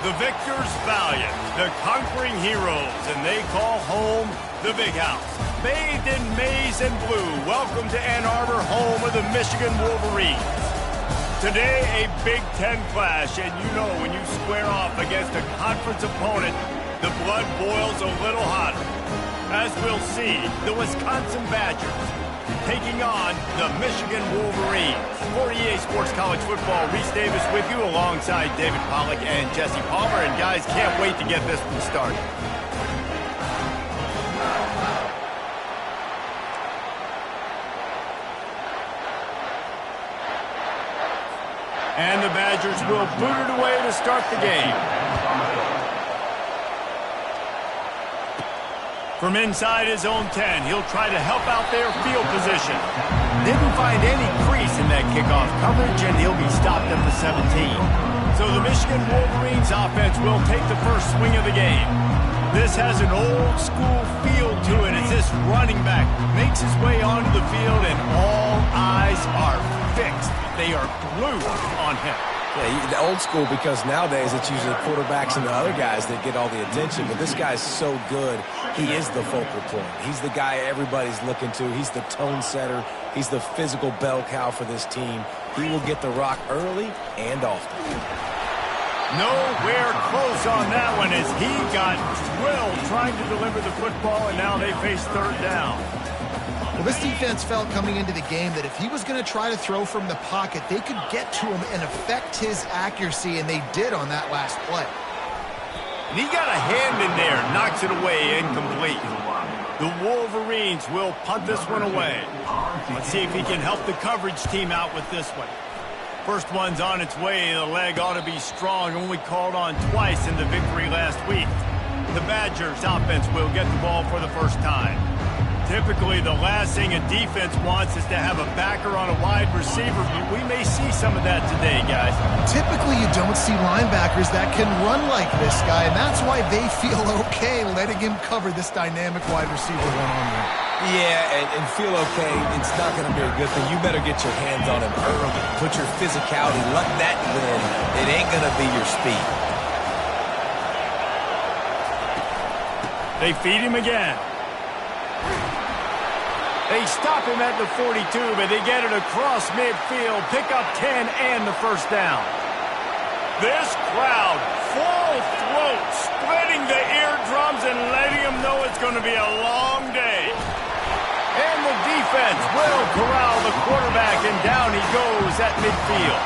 The victors valiant, the conquering heroes, and they call home the Big House. Bathed in maize and blue, welcome to Ann Arbor, home of the Michigan Wolverines. Today, a Big Ten clash, and you know when you square off against a conference opponent, the blood boils a little hotter. As we'll see, the Wisconsin Badgers taking on the Michigan Wolverines. For EA Sports College Football, Reese Davis with you alongside David Pollack and Jesse Palmer. And guys, can't wait to get this one started. And the Badgers will boot it away to start the game. From inside his own 10, he'll try to help out their field position. Didn't find any crease in that kickoff coverage, and he'll be stopped at the 17. So the Michigan Wolverines offense will take the first swing of the game. This has an old-school feel to it as this running back makes his way onto the field, and all eyes are fixed. They are glued on him. Yeah, old school because nowadays it's usually quarterbacks and the other guys that get all the attention. But this guy's so good, he is the focal point. He's the guy everybody's looking to. He's the tone setter. He's the physical bell cow for this team. He will get the rock early and often. Nowhere close on that one as he got drilled trying to deliver the football, and now they face third down. Well, this defense felt coming into the game that if he was going to try to throw from the pocket, they could get to him and affect his accuracy, and they did on that last play. And he got a hand in there, knocks it away, incomplete. The Wolverines will punt this one away. Let's see if he can help the coverage team out with this one. First one's on its way. The leg ought to be strong, only called on twice in the victory last week. The Badgers offense will get the ball for the first time. Typically, the last thing a defense wants is to have a backer on a wide receiver, but we may see some of that today, guys. Typically, you don't see linebackers that can run like this guy, and that's why they feel okay letting him cover this dynamic wide receiver one-on-one. Yeah, and feel okay, it's not going to be a good thing. You better get your hands on him early. Put your physicality, let that win. It ain't going to be your speed. They feed him again. They stop him at the 42, but they get it across midfield, pick up 10 and the first down. This crowd, full throat, splitting the eardrums and letting them know it's going to be a long day. And the defense will corral the quarterback, and down he goes at midfield.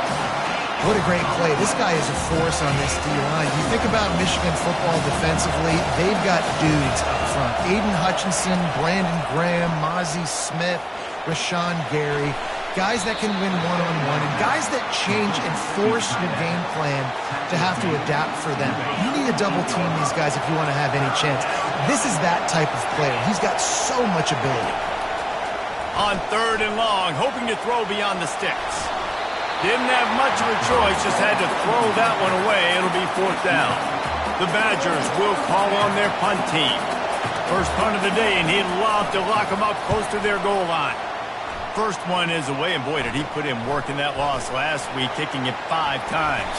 What a great play. This guy is a force on this D-line. You think about Michigan football defensively, they've got dudes up front. Aiden Hutchinson, Brandon Graham, Mozzie Smith, Rashawn Gary. Guys that can win one-on-one and guys that change and force your game plan to have to adapt for them. You need to double-team these guys if you want to have any chance. This is that type of player. He's got so much ability. On third and long, hoping to throw beyond the sticks. Didn't have much of a choice, just had to throw that one away. It'll be fourth down. The Badgers will call on their punt team. First punt of the day, and he'd love to lock them up close to their goal line. First one is away, and boy, did he put in work in that loss last week, kicking it 5 times.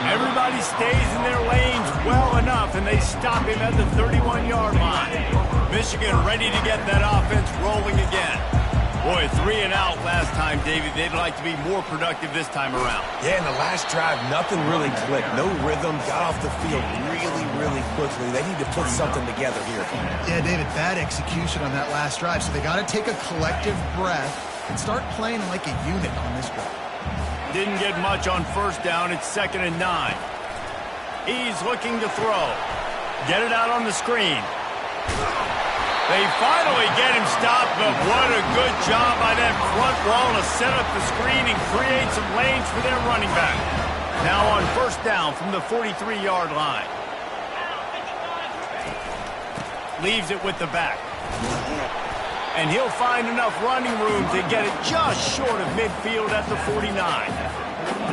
Everybody stays in their lanes well enough, and they stop him at the 31-yard line. Michigan ready to get that offense rolling again. Boy, 3 and out last time, David. They'd like to be more productive this time around. Yeah, in the last drive, nothing really clicked. No rhythm, got off the field really quickly. They need to put something together here. Yeah, David, bad execution on that last drive. So they got to take a collective breath and start playing like a unit on this drive. Didn't get much on first down. It's 2nd and 9. He's looking to throw. Get it out on the screen. They finally get him stopped, but what a good job by that front wall to set up the screen and create some lanes for their running back. Now on first down from the 43-yard line. Leaves it with the back. And he'll find enough running room to get it just short of midfield at the 49.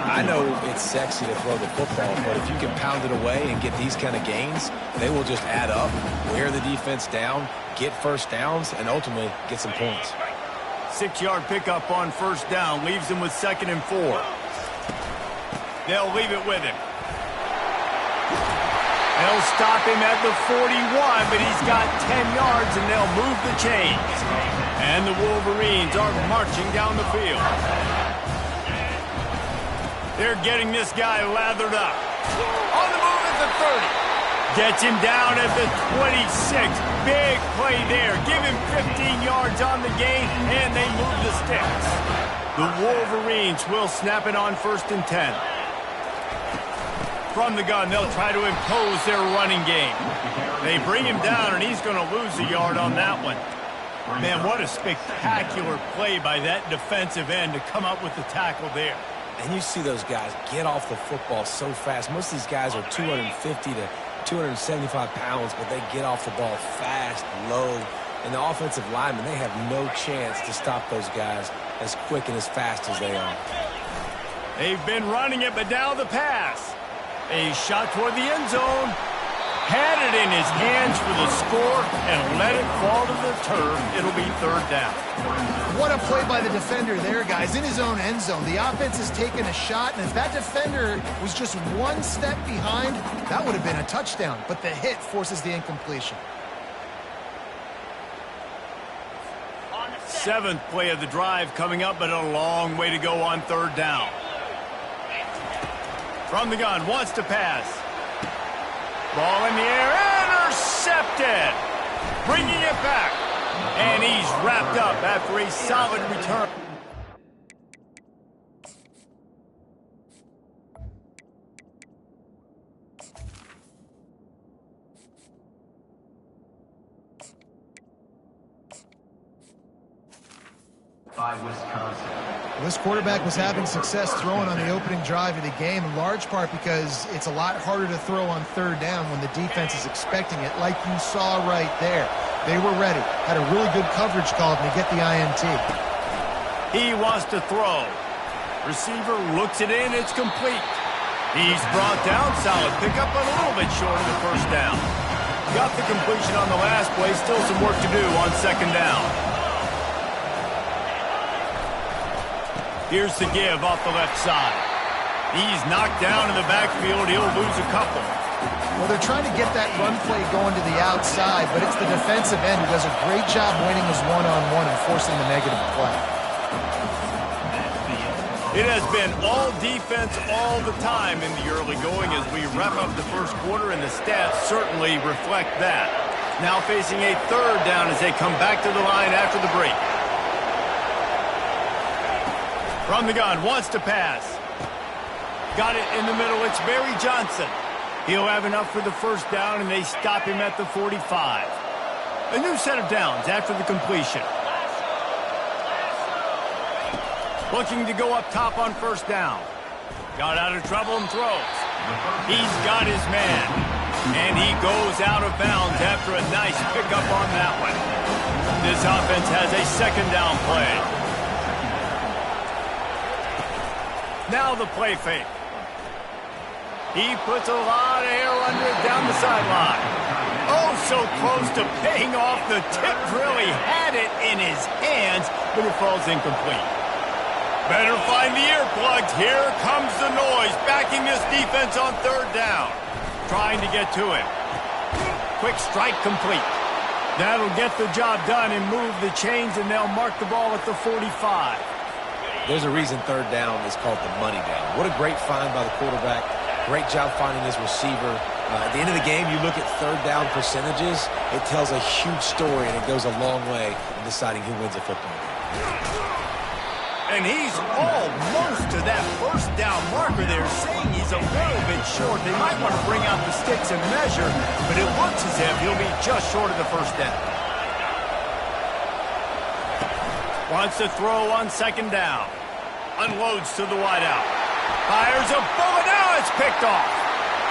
I know it's sexy to throw the football, but if you can pound it away and get these kind of gains, they will just add up, wear the defense down, get first downs, and ultimately get some points. 6-yard pickup on first down leaves them with 2nd and 4. They'll leave it with him. They'll stop him at the 41, but he's got 10 yards, and they'll move the chains. And the Wolverines are marching down the field. They're getting this guy lathered up. On the move at the 30. Gets him down at the 26. Big play there. Give him 15 yards on the gain, and they move the sticks. The Wolverines will snap it on 1st and 10. From the gun, they'll try to impose their running game. They bring him down, and he's going to lose a yard on that one. Man, what a spectacular play by that defensive end to come up with the tackle there. And you see those guys get off the football so fast. Most of these guys are 250 to 275 pounds, but they get off the ball fast, low. And the offensive linemen, they have no chance to stop those guys as quick and as fast as they are. They've been running it, but now the pass. A shot toward the end zone. Had it in his hands for the score and let it fall to the turf. It'll be 3rd down. What a play by the defender there, guys, in his own end zone. The offense has taken a shot, and if that defender was just one step behind, that would have been a touchdown. But the hit forces the incompletion. 7th play of the drive coming up, but a long way to go on 3rd down. From the gun, wants to pass. Ball in the air, intercepted. Bringing it back. And he's wrapped up after a solid return. By Wisconsin. This quarterback was having success throwing on the opening drive of the game, in large part because it's a lot harder to throw on 3rd down when the defense is expecting it, like you saw right there. They were ready, had a really good coverage call to get the INT. He wants to throw. Receiver looks it in, it's complete. He's brought down, solid pickup, but a little bit short of the 1st down. Got the completion on the last play, still some work to do on 2nd down. Here's the give off the left side. He's knocked down in the backfield. He'll lose a couple. Well, they're trying to get that run play going to the outside, but it's the defensive end who does a great job winning his one-on-one and forcing the negative play. It has been all defense all the time in the early going as we wrap up the 1st quarter, and the stats certainly reflect that. Now facing a 3rd down as they come back to the line after the break. From the gun, wants to pass. Got it in the middle, it's Barry Johnson. He'll have enough for the 1st down, and they stop him at the 45. A new set of downs after the completion. Looking to go up top on 1st down. Got out of trouble and throws. He's got his man. And he goes out of bounds after a nice pickup on that one. This offense has a 2nd down play. Now the play fake. He puts a lot of air under it down the sideline. Oh, so close to paying off. The tip really had it in his hands, but it falls incomplete. Better find the earplugs. Here comes the noise, backing this defense on 3rd down. Trying to get to it. Quick strike complete. That'll get the job done and move the chains, and they'll mark the ball at the 45. There's a reason 3rd down is called the money down. What a great find by the quarterback. Great job finding his receiver. At the end of the game, you look at 3rd down percentages. It tells a huge story, and it goes a long way in deciding who wins a football game. And he's almost to that 1st down marker there, saying he's a little bit short. They might want to bring out the sticks and measure, but it looks as if he'll be just short of the 1st down. Wants to throw on 2nd down. Unloads to the wideout. Fires a bullet. Now it's picked off.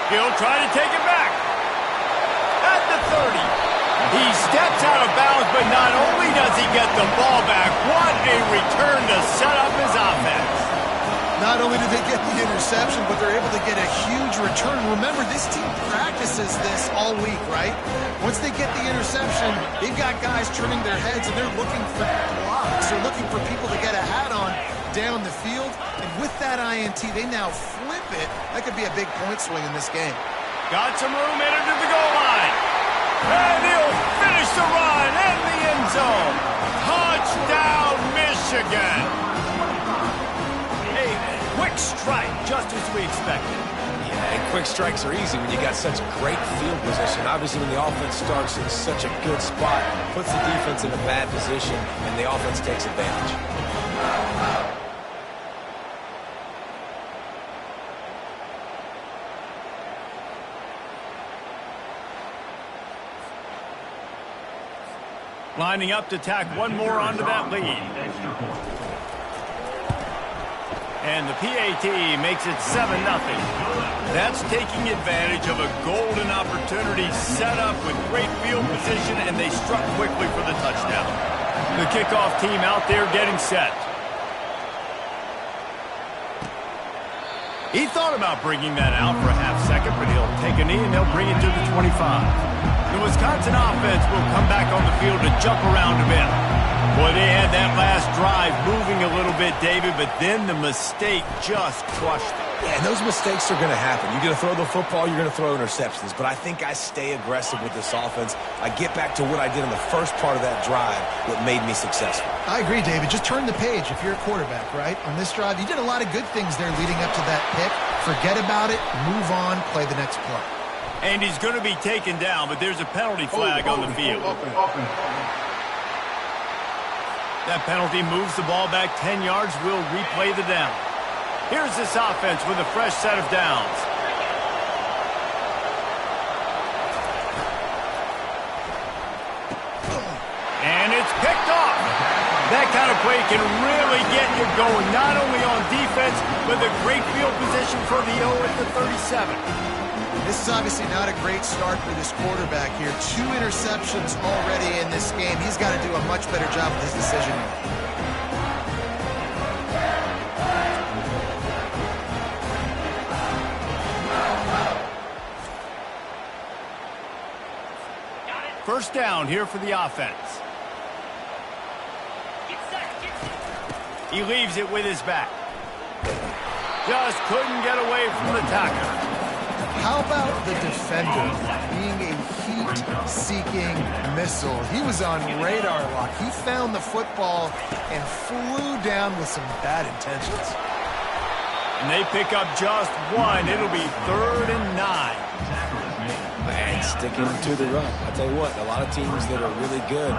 He'll try to take it back. At the 30. He steps out of bounds, but not only does he get the ball back, what a return to set up his offense. Not only do they get the interception, but they're able to get a huge return. Remember, this team practices this all week, right? Once they get the interception, they've got guys turning their heads, and they're looking for blocks. They're looking for people to get a hat on down the field. And with that INT, they now flip it. That could be a big point swing in this game. Got some room headed to the goal line. And he'll finish the run in the end zone. Touchdown, Michigan. A quick strike, just as we expected. Yeah, and quick strikes are easy when you got such great field position. Obviously, when the offense starts in such a good spot, puts the defense in a bad position, and the offense takes advantage. Lining up to tack one more onto that lead. And the PAT makes it 7-0. That's taking advantage of a golden opportunity set up with great field position, and they struck quickly for the touchdown. The kickoff team out there getting set. He thought about bringing that out for a half second, but he'll take a knee and they'll bring it to the 25. The Wisconsin offense will come back on the field to jump around a bit. Boy, they had that last drive moving a little bit, David, but then the mistake just crushed it. Yeah, and those mistakes are going to happen. You're going to throw the football, you're going to throw interceptions. But I think I stay aggressive with this offense. I get back to what I did in the first part of that drive that made me successful. I agree, David. Just turn the page if you're a quarterback, right? On this drive, you did a lot of good things there leading up to that pick. Forget about it, move on, play the next play. And he's going to be taken down, but there's a penalty flag on the field. That penalty moves the ball back 10 yards. We'll replay the down. Here's this offense with a fresh set of downs. And it's picked off. That kind of play can really get you going, not only on defense, but the great field position for the O at the 37. This is obviously not a great start for this quarterback here. 2 interceptions already in this game. He's got to do a much better job with his decision. First down here for the offense. He leaves it with his back. Just couldn't get away from the tackler. How about the defender being a heat-seeking missile? He was on radar lock. He found the football and flew down with some bad intentions. And they pick up just one. It'll be 3rd and 9. And sticking to the run. I'll tell you what, a lot of teams that are really good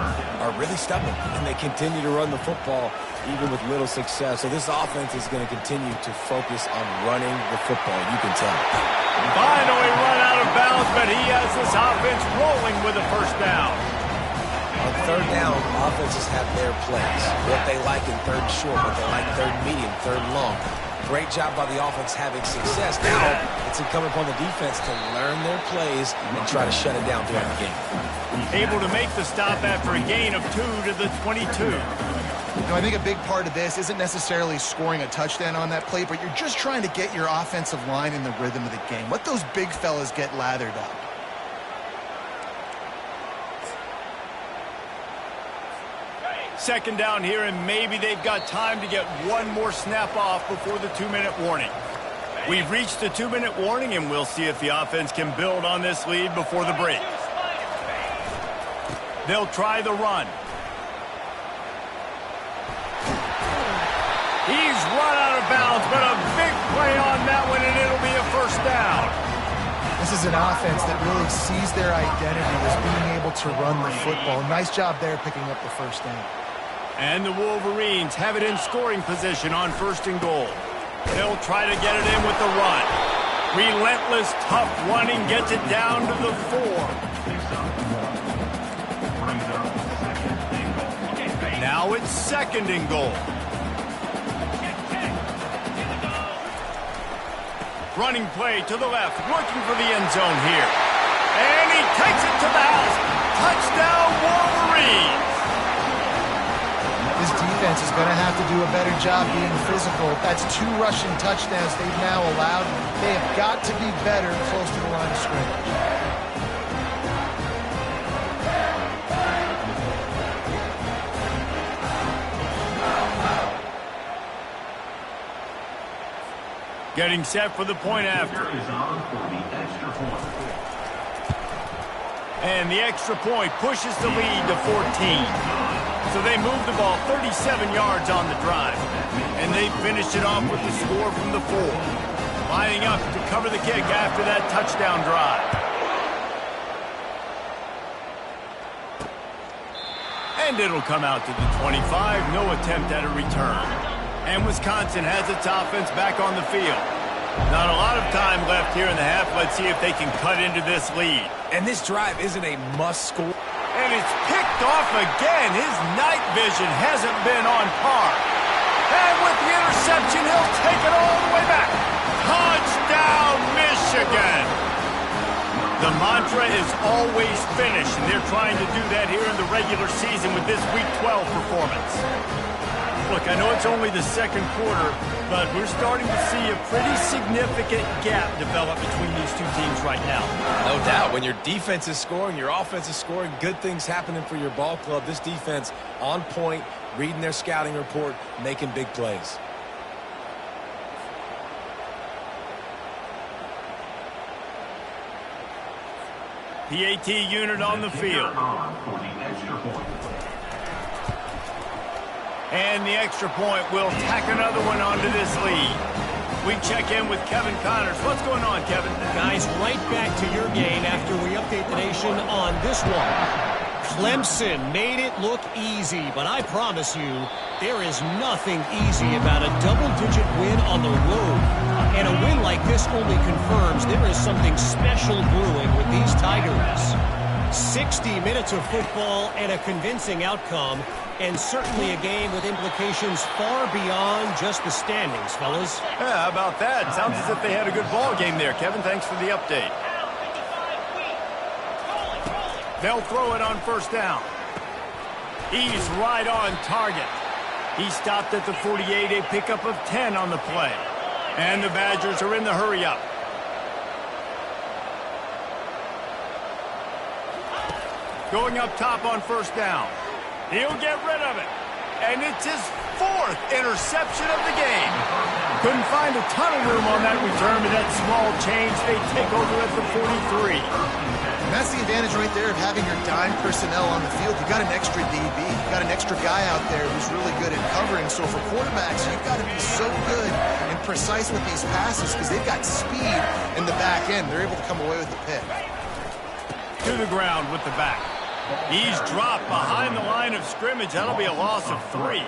are really stubborn, and they continue to run the football even with little success. So this offense is going to continue to focus on running the football. You can tell. Finally run out of bounds, but he has this offense rolling with a first down. On 3rd down, offenses have their plays. What they like in 3rd short, what they like 3rd medium, 3rd long. Great job by the offense having success. Now it's incumbent upon the defense to learn their plays and try to shut it down throughout the game. Able to make the stop after a gain of 2 to the 22. You know, I think a big part of this isn't necessarily scoring a touchdown on that play, but you're just trying to get your offensive line in the rhythm of the game. Let those big fellas get lathered up. Second down here, and maybe they've got time to get one more snap off before the 2-minute warning. We've reached the 2-minute warning, and we'll see if the offense can build on this lead before the break. They'll try the run. He's run out of bounds, but a big play on that one, and it'll be a first down. This is an offense that really sees their identity as being able to run the football. Nice job there picking up the first down. And the Wolverines have it in scoring position on 1st and goal. They'll try to get it in with the run. Relentless, tough running gets it down to the 4. Now it's 2nd and goal. Running play to the left, looking for the end zone here. And he takes it to the house. Touchdown, Wolverines! This defense is going to have to do a better job being physical. That's 2 rushing touchdowns they've now allowed. They have got to be better close to the line of scrimmage. Getting set for the point after. Is on for the extra point. And the extra point pushes the lead to 14. So they move the ball 37 yards on the drive. And they finish it off with the score from the 4. Lining up to cover the kick after that touchdown drive. And it'll come out to the 25. No attempt at a return. And Wisconsin has its offense back on the field. Not a lot of time left here in the half. Let's see if they can cut into this lead. And this drive isn't a must score. And it's picked off again. His night vision hasn't been on par. And with the interception, he'll take it all the way back. Touchdown, Michigan! The mantra is always finish, and they're trying to do that here in the regular season with this Week 12 performance. Look, I know it's only the second quarter, but we're starting to see a pretty significant gap develop between these two teams right now. No doubt. When your defense is scoring, your offense is scoring, good things happening for your ball club. This defense on point, reading their scouting report, making big plays. PAT unit on the field. For the extra point. And the extra point will tack another one onto this lead. We check in with Kevin Connors. What's going on, Kevin? Guys, right back to your game after we update the nation on this one. Clemson made it look easy, but I promise you, there is nothing easy about a double-digit win on the road. And a win like this only confirms there is something special brewing with these Tigers. 60 minutes of football and a convincing outcome, and certainly a game with implications far beyond just the standings, fellas. Yeah, how about that? Sounds as if they had a good ball game there. Kevin, thanks for the update. They'll throw it on first down. He's right on target. He stopped at the 48, a pickup of 10 on the play. And the Badgers are in the hurry-up. Going up top on first down. He'll get rid of it. And it's his 4th interception of the game. Couldn't find a ton of room on that return, but that small change, they take over at the 43. And that's the advantage right there of having your dime personnel on the field. You got an extra DB. You got an extra guy out there who's really good at covering. So for quarterbacks, you've got to be so good and precise with these passes because they've got speed in the back end. They're able to come away with the pick. To the ground with the back. He's dropped behind the line of scrimmage. That'll be a loss of 3.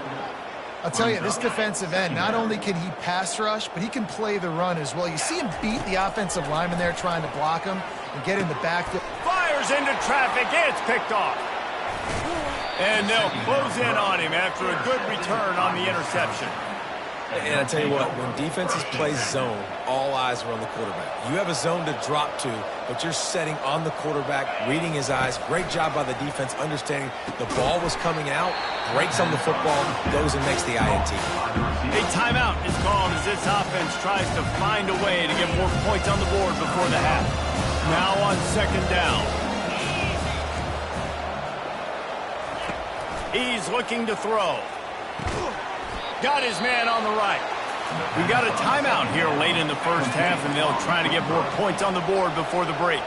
I'll tell you, this defensive end, not only can he pass rush, but he can play the run as well. You see him beat the offensive lineman there trying to block him and get in the back. Fires into traffic. It's picked off. And they'll close in on him after a good return on the interception. And I tell you what, when defenses play zone, all eyes are on the quarterback. You have a zone to drop to, but you're setting on the quarterback, reading his eyes. Great job by the defense, understanding the ball was coming out, breaks on the football, goes and makes the INT. A timeout is called as this offense tries to find a way to get more points on the board before the half. Now on second down. He's looking to throw. Got his man on the right. We got a timeout here late in the first half, and they'll try to get more points on the board before the break.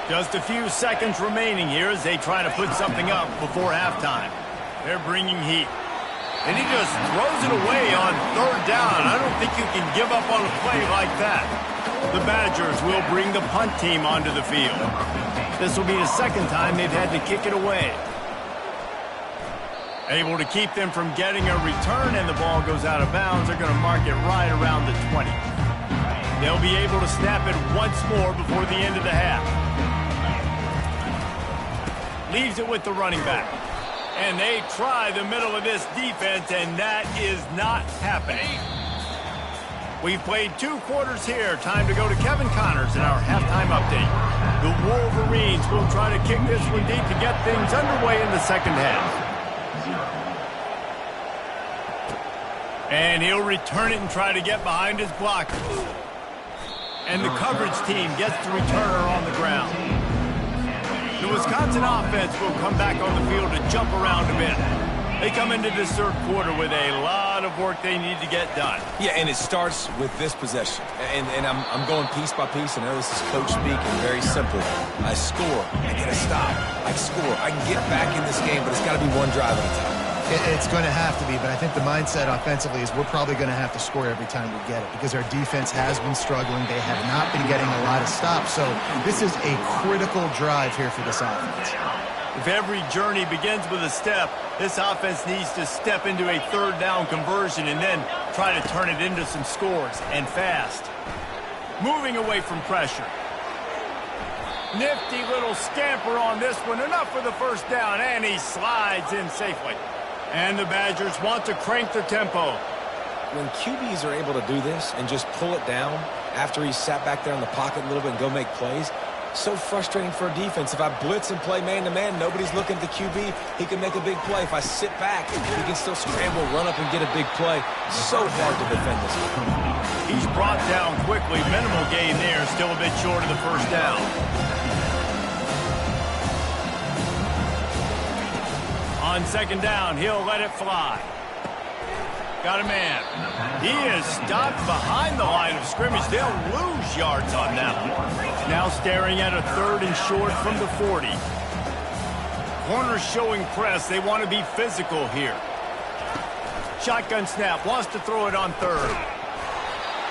Just a few seconds remaining here as they try to put something up before halftime. They're bringing heat. And he just throws it away on third down. I don't think you can give up on a play like that. The Badgers will bring the punt team onto the field. This will be the second time they've had to kick it away. Able to keep them from getting a return, and the ball goes out of bounds. They're going to mark it right around the 20. They'll be able to snap it once more before the end of the half. Leaves it with the running back. And they try the middle of this defense, and that is not happening. We've played 2 quarters here. Time to go to Kevin Connors in our halftime update. The Wolverines will try to kick this one deep to get things underway in the second half. And he'll return it and try to get behind his blocker. And the coverage team gets the returner on the ground. The Wisconsin offense will come back on the field to jump around a bit. They come into this third quarter with a lot of work they need to get done. Yeah, and it starts with this possession. And I'm going piece by piece. I know this is coach speak and very simple. I score. I get a stop. I score. I can get back in this game, but it's got to be one drive at a time. It's going to have to be, but I think the mindset offensively is we're probably going to have to score every time we get it because our defense has been struggling. They have not been getting a lot of stops. So this is a critical drive here for this offense. If every journey begins with a step, this offense needs to step into a third down conversion and then try to turn it into some scores, and fast. Moving away from pressure. Nifty little scamper on this one. Enough for the first down, and he slides in safely. And the Badgers want to crank their tempo. When QBs are able to do this and just pull it down after he's sat back there in the pocket a little bit and go make plays, so frustrating for a defense. If I blitz and play man-to-man, nobody's looking at the QB. He can make a big play. If I sit back, he can still scramble, run up, and get a big play. So hard to defend this game. He's brought down quickly. Minimal gain there. Still a bit short of the first down. On second down, he'll let it fly. Got a man. He is stopped behind the line of scrimmage. They'll lose yards on that one. Now staring at a third and short from the 40. Corners showing press. They want to be physical here. Shotgun snap. Wants to throw it on third.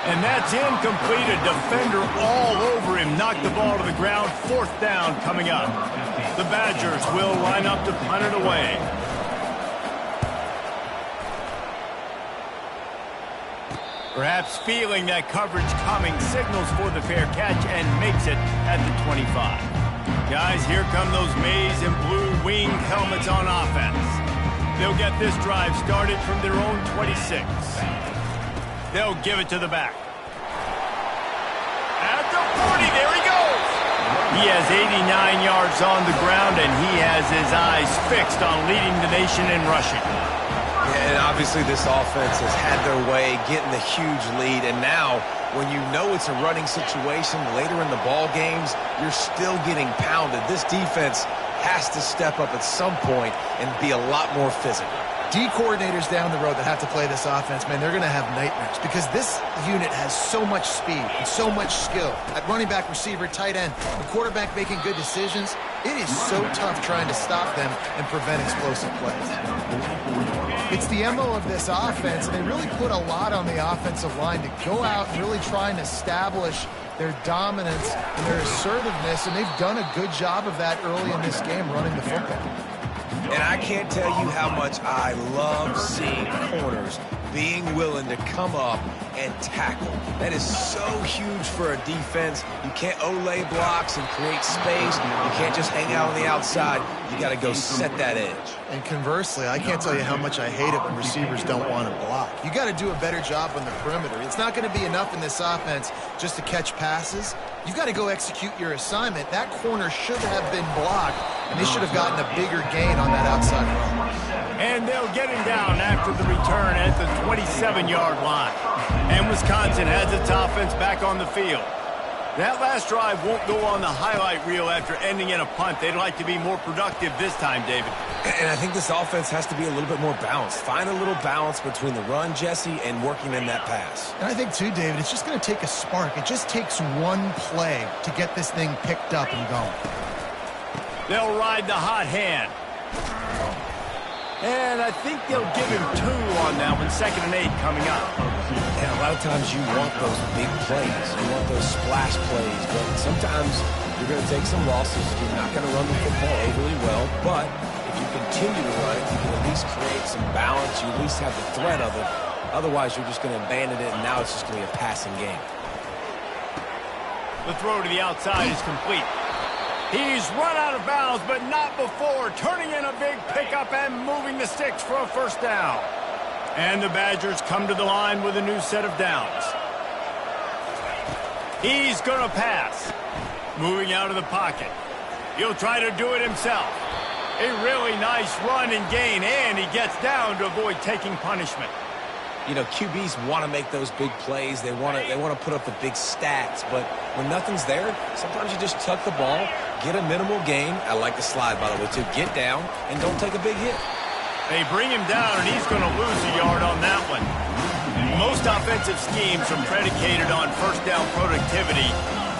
And that's incomplete. A defender all over him. Knocked the ball to the ground. Fourth down coming up. The Badgers will line up to punt it away. Perhaps feeling that coverage coming, signals for the fair catch and makes it at the 25. Guys, here come those maize and blue winged helmets on offense. They'll get this drive started from their own 26. They'll give it to the back. At the 40, there he goes. He has 89 yards on the ground, and he has his eyes fixed on leading the nation in rushing. And obviously this offense has had their way, getting the huge lead. And now, when you know it's a running situation later in the ball games, you're still getting pounded. This defense has to step up at some point and be a lot more physical. D coordinators down the road that have to play this offense, man, they're going to have nightmares because this unit has so much speed and so much skill. At running back, receiver, tight end, the quarterback making good decisions, it is so tough trying to stop them and prevent explosive plays. It's the MO of this offense, and they really put a lot on the offensive line to go out and really try and establish their dominance and their assertiveness, and they've done a good job of that early in this game running the football. And I can't tell you how much I love seeing corners being willing to come up and tackle. That is so huge for a defense. You can't olay blocks and create space. You can't just hang out on the outside. You got to go set that edge. And conversely, I can't tell you how much I hate it when receivers don't want to block. You got to do a better job on the perimeter. It's not going to be enough in this offense just to catch passes. You've got to go execute your assignment. That corner should have been blocked, and they should have gotten a bigger gain on that outside run. And they'll get him down after the return at the 27-yard line. And Wisconsin has its offense back on the field. That last drive won't go on the highlight reel after ending in a punt. They'd like to be more productive this time, David. And I think this offense has to be a little bit more balanced. Find a little balance between the run, Jesse, and working in that pass. And I think, too, David, it's just going to take a spark. It just takes one play to get this thing picked up and going. They'll ride the hot hand. And I think they'll give him 2 on that one. 2nd and 8 coming up. And a lot of times you want those big plays. You want those splash plays. But sometimes you're going to take some losses. You're not going to run the football overly well. But if you continue to run it, you can at least create some balance. You at least have the threat of it. Otherwise, you're just going to abandon it, and now it's just going to be a passing game. The throw to the outside is complete. He's run out of bounds, but not before turning in a big pickup and moving the sticks for a first down. And the Badgers come to the line with a new set of downs. He's going to pass. Moving out of the pocket. He'll try to do it himself. A really nice run and gain, and he gets down to avoid taking punishment. You know, QBs want to make those big plays. They want to put up the big stats. But when nothing's there, sometimes you just tuck the ball, get a minimal gain. I like the slide, by the way, too. Get down and don't take a big hit. They bring him down, and he's going to lose a yard on that one. Most offensive schemes are predicated on first down productivity.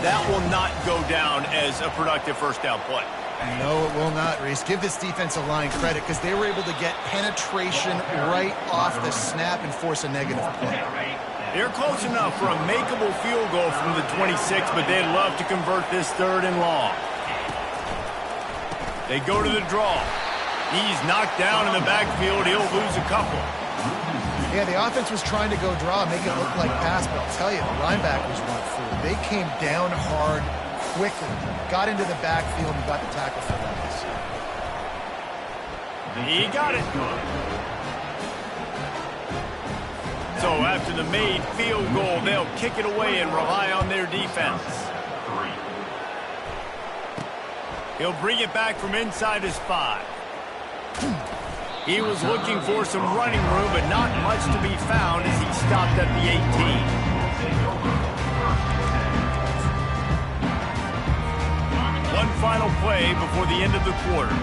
That will not go down as a productive first down play. No, it will not, Reese. Give this defensive line credit because they were able to get penetration right off the snap and force a negative play. They're close enough for a makeable field goal from the 26, but they'd love to convert this 3rd and long. They go to the draw. He's knocked down in the backfield. He'll lose a couple. Yeah, the offense was trying to go draw, make it look like pass, but I'll tell you, the linebackers went through. They came down hard quickly, got into the backfield, and got the tackle for loss. He got it. So after the made field goal, they'll kick it away and rely on their defense. He'll bring it back from inside his 5. He was looking for some running room, but not much to be found as he stopped at the 18. One final play before the end of the quarter.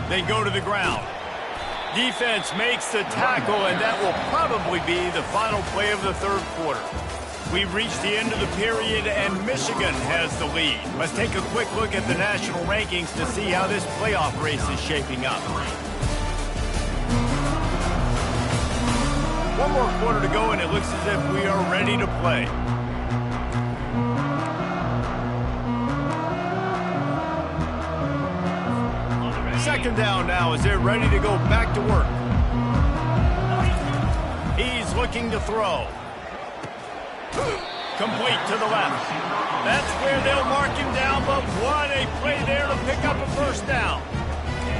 They go to the ground. Defense makes the tackle, and that will probably be the final play of the 3rd quarter. We've reached the end of the period, and Michigan has the lead. Let's take a quick look at the national rankings to see how this playoff race is shaping up. One more quarter to go, and it looks as if we are ready to play. Second down now as they're ready to go back to work. He's looking to throw. Complete to the left. That's where they'll mark him down, but what a play there to pick up a first down.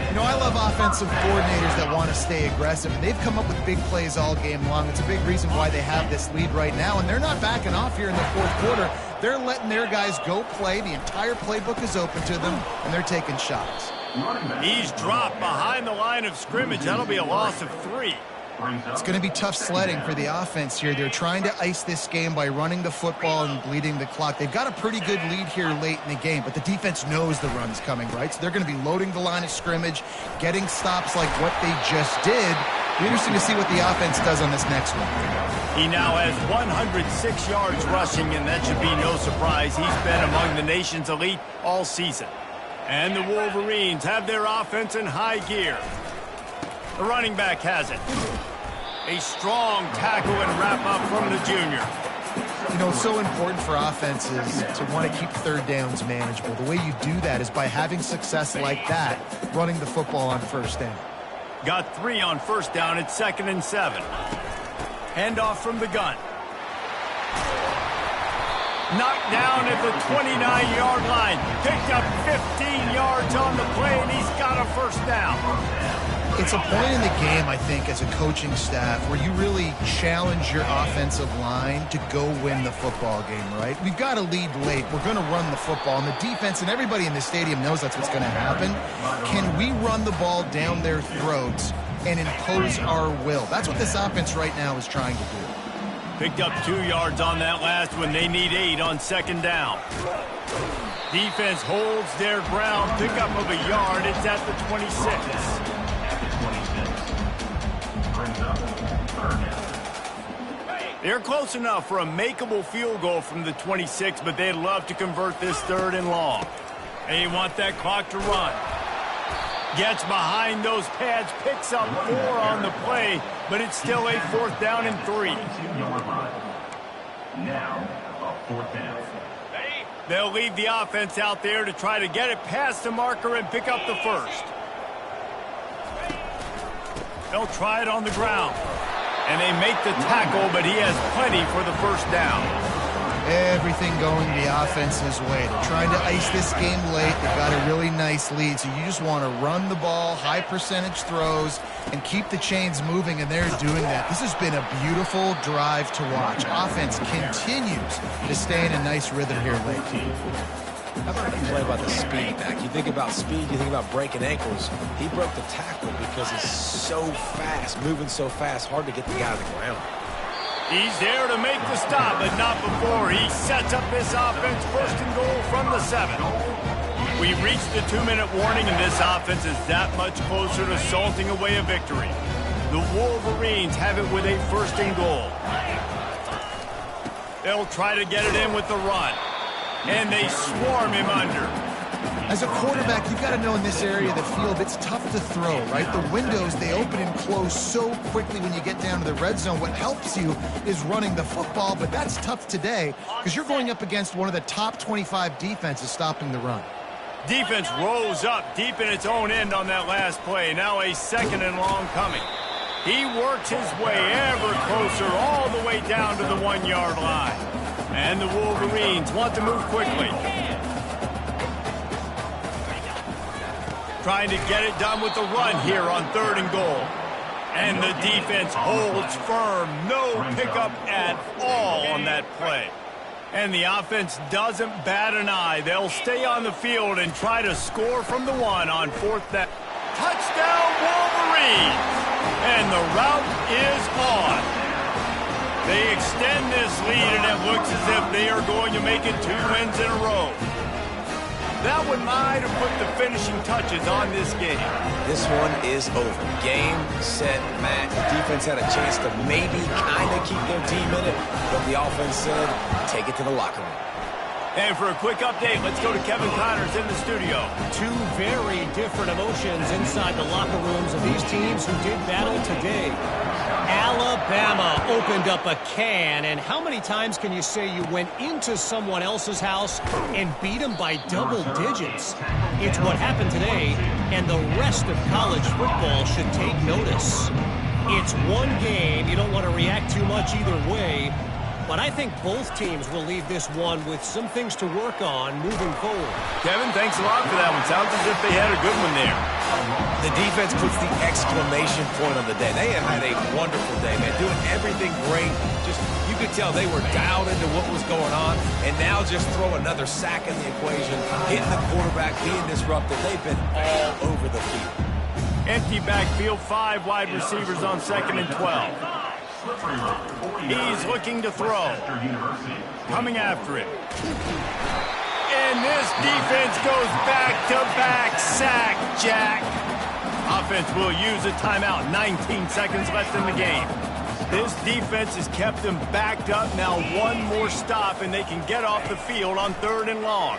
You know, I love offensive coordinators that want to stay aggressive, and they've come up with big plays all game long. It's a big reason why they have this lead right now, and they're not backing off here in the 4th quarter. They're letting their guys go play. The entire playbook is open to them, and they're taking shots. He's dropped behind the line of scrimmage. That'll be a loss of 3. It's going to be tough sledding for the offense here. They're trying to ice this game by running the football and bleeding the clock. They've got a pretty good lead here late in the game, but the defense knows the run's coming, right? So they're going to be loading the line of scrimmage, getting stops like what they just did. It'll be interesting to see what the offense does on this next one. He now has 106 yards rushing, and that should be no surprise. He's been among the nation's elite all season. And the Wolverines have their offense in high gear. The running back has it. A strong tackle and wrap-up from the junior. You know, it's so important for offenses to want to keep 3rd downs manageable. The way you do that is by having success like that, running the football on 1st down. Got 3 on 1st down at 2nd and 7. Handoff from the gun. Knocked down at the 29-yard line. Picked up 15 yards on the play, and he's got a first down. It's a point in the game, I think, as a coaching staff where you really challenge your offensive line to go win the football game, right? We've got to lead late. We're going to run the football. And the defense and everybody in the stadium knows that's what's going to happen. Can we run the ball down their throats and impose our will? That's what this offense right now is trying to do. Picked up 2 yards on that last one. They need 8 on 2nd down. Defense holds their ground. Pickup of a yard. It's at the 26. They're close enough for a makeable field goal from the 26, but they'd love to convert this 3rd and long. They want that clock to run. Gets behind those pads, picks up 4 on the play, but it's still a 4th down and 3. Now, a 4th down. They'll leave the offense out there to try to get it past the marker and pick up the first. They'll try it on the ground. And they make the tackle, but he has plenty for the first down. Everything going the offense's way. They're trying to ice this game late. They've got a really nice lead, so you just want to run the ball, high percentage throws, and keep the chains moving, and they're doing that. This has been a beautiful drive to watch. Offense continues to stay in a nice rhythm here late. How about you play about the speed back? You think about speed, you think about breaking ankles. He broke the tackle because he's so fast, moving so fast, hard to get the guy to the ground. He's there to make the stop, but not before. He sets up this offense 1st and goal from the 7. We reached the 2-minute warning, and this offense is that much closer to salting away a victory. The Wolverines have it with a 1st and goal. They'll try to get it in with the run, and they swarm him under. As a quarterback, you've got to know in this area of the field, it's tough to throw, right? The windows, they open and close so quickly when you get down to the red zone. What helps you is running the football, but that's tough today because you're going up against one of the top 25 defenses stopping the run. Defense rose up deep in its own end on that last play. Now a 2nd and long coming. He works his way ever closer all the way down to the 1-yard line. And the Wolverines want to move quickly. Trying to get it done with the run here on 3rd and goal. And the defense holds firm. No pickup at all on that play. And the offense doesn't bat an eye. They'll stay on the field and try to score from the 1 on 4th down. Touchdown Wolverines! And the route is on. They extend this lead, and it looks as if they are going to make it 2 wins in a row. That one might have put the finishing touches on this game. This one is over. Game, set, match. The defense had a chance to maybe kind of keep their team in it, but the offense said, take it to the locker room. And for a quick update, let's go to Kevin Connors in the studio. 2 very different emotions inside the locker rooms of these teams who did battle today. Alabama opened up a can, and how many times can you say you went into someone else's house and beat them by double digits? It's what happened today, and the rest of college football should take notice. It's one game. You don't want to react too much either way, but I think both teams will leave this one with some things to work on moving forward. Kevin, thanks a lot for that one. Sounds as if they had a good one there. The defense puts the exclamation point on the day. They have had a wonderful day, man, doing everything great. Just, you could tell they were dialed into what was going on, and now just throw another sack in the equation, hitting the quarterback, being disruptive. They've been all over the field. Empty backfield, 5 wide receivers on 2nd and 12. He's looking to throw. Coming after it. And this defense goes back-to-back sack, Jack. Offense will use a timeout. 19 seconds left in the game. This defense has kept them backed up. Now one more stop, and they can get off the field on 3rd and long.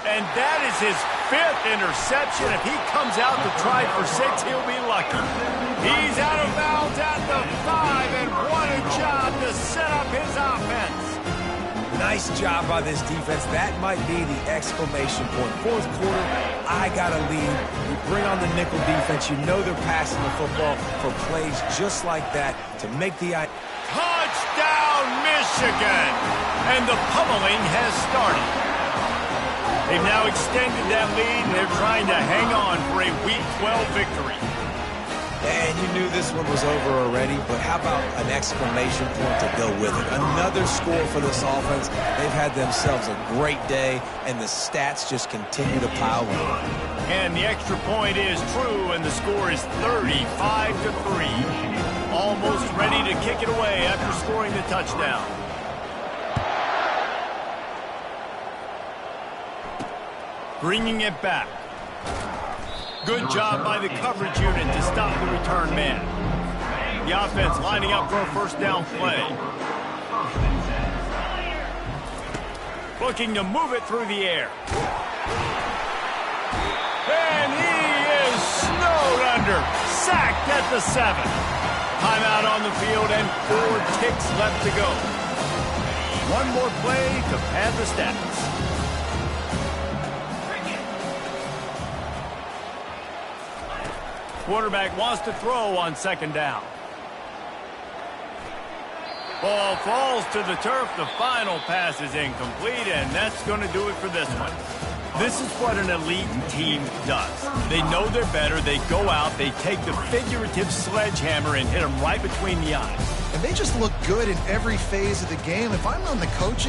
And that is his 5th interception. If he comes out to try for 6, he'll be lucky. He's out of bounds at the 5, and what a job to set up his offense. Nice job by this defense. That might be the exclamation point. 4th quarter, I got a lead. You bring on the nickel defense. You know they're passing the football for plays just like that to make the... Touchdown, Michigan! And the pummeling has started. They've now extended that lead, and they're trying to hang on for a Week 12 victory. And you knew this one was over already, but how about an exclamation point to go with it? Another score for this offense. They've had themselves a great day, and the stats just continue to pile on. And the extra point is true, and the score is 35-3. Almost ready to kick it away after scoring the touchdown. Bringing it back. Good job by the coverage unit to stop the return man. The offense lining up for a 1st down play. Looking to move it through the air. And he is snowed under. Sacked at the 7. Timeout on the field and 4 ticks left to go. One more play to pad the stats. Quarterback wants to throw on 2nd down. Ball falls to the turf. The final pass is incomplete, and that's going to do it for this one. This is what an elite team does. They know they're better. They go out. They take the figurative sledgehammer and hit them right between the eyes. And they just look good in every phase of the game. If I'm on the coaching